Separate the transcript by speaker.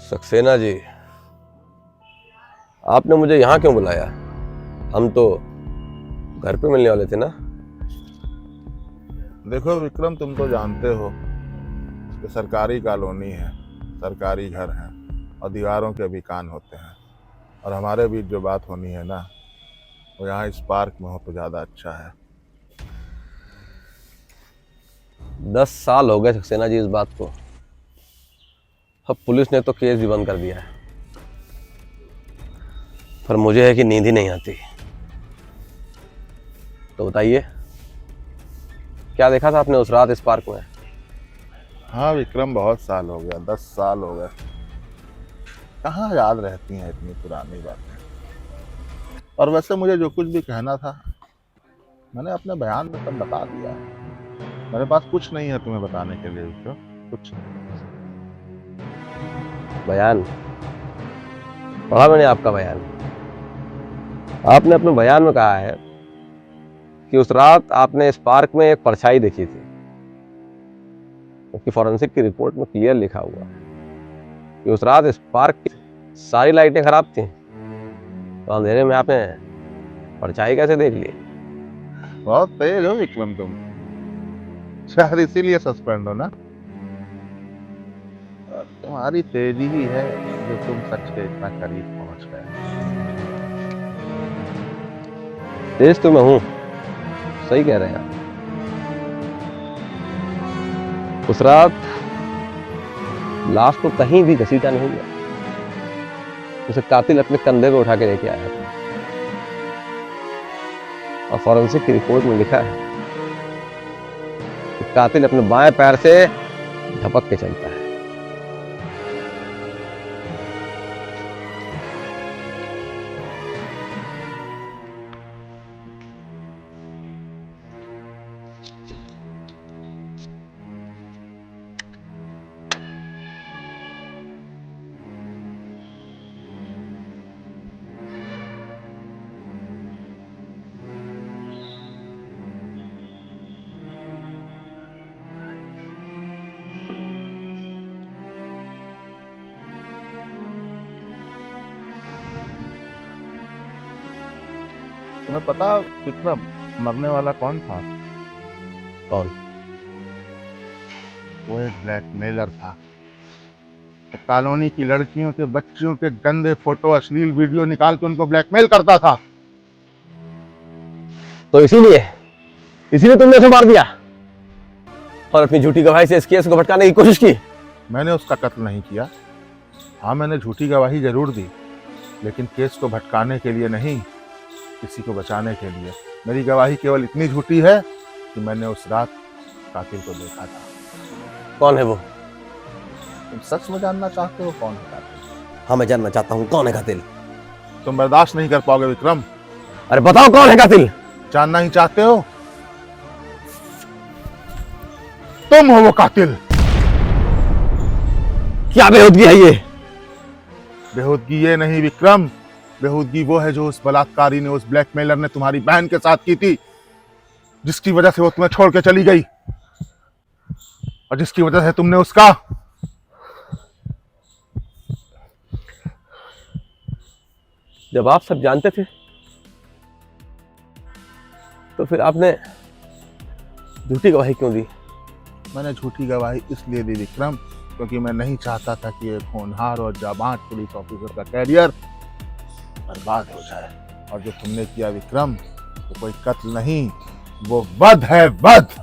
Speaker 1: सक्सेना जी, आपने मुझे यहाँ क्यों बुलाया? हम तो घर पे मिलने वाले थे ना।
Speaker 2: देखो विक्रम, तुम तो जानते हो कि सरकारी कॉलोनी है, सरकारी घर है और दीवारों के भी कान होते हैं। और हमारे बीच जो बात होनी है ना, वो यहाँ इस पार्क में हो तो ज़्यादा अच्छा है।
Speaker 1: 10 साल हो गए सक्सेना जी इस बात को। अब पुलिस ने तो केस भी बंद कर दिया है, पर मुझे है कि नींद ही नहीं आती। तो बताइए, क्या देखा था आपने उस रात इस पार्क में?
Speaker 2: हाँ विक्रम, बहुत साल हो गया, 10 साल हो गए। कहाँ याद रहती हैं इतनी पुरानी बातें। और वैसे मुझे जो कुछ भी कहना था मैंने अपने बयान में तब बता दिया है। मेरे पास कुछ नहीं है तुम्हें बताने के लिए विक्रम, कुछ नहीं।
Speaker 1: बयान पढ़ा मैंने आपका बयान। आपने अपने बयान में कहा है कि उस रात आपने इस पार्क में एक परछाई देखी थी, क्योंकि फॉरेंसिक की रिपोर्ट में क्लियर लिखा हुआ कि उस रात इस पार्क की सारी लाइटें खराब थी, तो अंधेरे में आपने परछाई कैसे देख ली?
Speaker 2: बहुत तेज हो विक्रम तुम, शायद इसीलिए सस्पेंड हो ना। और तुम्हारी तेजी ही है जो तुम सच के इतना करीब पहुंच गए।
Speaker 1: तेज तो मैं हूं, सही कह रहे हैं आप। उस रात लाश को कहीं भी घसीटा नहीं गया, उसे कातिल अपने कंधे पे उठा के लेके आया था। और फॉरेंसिक की रिपोर्ट में लिखा है कि कातिल अपने बाएं पैर से झपक के चलता है।
Speaker 2: तुम्हें पता विक्रम, मरने वाला कौन था?
Speaker 1: कौन?
Speaker 2: वो एक ब्लैकमेलर था। वो कॉलोनी की लड़कियों के, बच्चियों के गंदे फोटो, अश्लील वीडियो निकाल के उनको ब्लैकमेल करता था।
Speaker 1: तो इसीलिए तुमने उसे मार दिया और अपनी झूठी गवाही से इस केस को भटकाने की कोशिश की?
Speaker 2: मैंने उसका कत्ल नहीं किया। हाँ, मैंने झूठी गवाही जरूर दी, लेकिन केस को भटकाने के लिए नहीं, किसी को बचाने के लिए। मेरी गवाही केवल इतनी झूठी है कि मैंने उस रात कातिल को देखा था।
Speaker 1: कौन है वो?
Speaker 2: तुम सच में जानना चाहते हो कौन है कातिल?
Speaker 1: हाँ, मैं जानना चाहता हूँ कौन है कातिल।
Speaker 2: तुम बर्दाश्त नहीं कर पाओगे विक्रम।
Speaker 1: अरे बताओ कौन है कातिल।
Speaker 2: जानना ही चाहते हो? तुम हो वो कातिल।
Speaker 1: क्या बेहूदगी है ये?
Speaker 2: बेहूदगी ये नहीं विक्रम, बेहूदगी वो है जो उस बलात्कारी ने, उस ब्लैकमेलर ने तुम्हारी बहन के साथ की थी, जिसकी वजह से वो तुम्हें छोड़ के चली गई और जिसकी वजह से तुमने उसका
Speaker 1: जब आप सब जानते थे तो फिर आपने झूठी गवाही क्यों दी?
Speaker 2: मैंने झूठी गवाही इसलिए दी विक्रम, क्योंकि मैं नहीं चाहता था कि एक होनहार और जाबाज पुलिस ऑफिसर का कैरियर बर्बाद हो जाए। और जो तुमने किया विक्रम, वो कोई कत्ल नहीं, वो वध है, वध।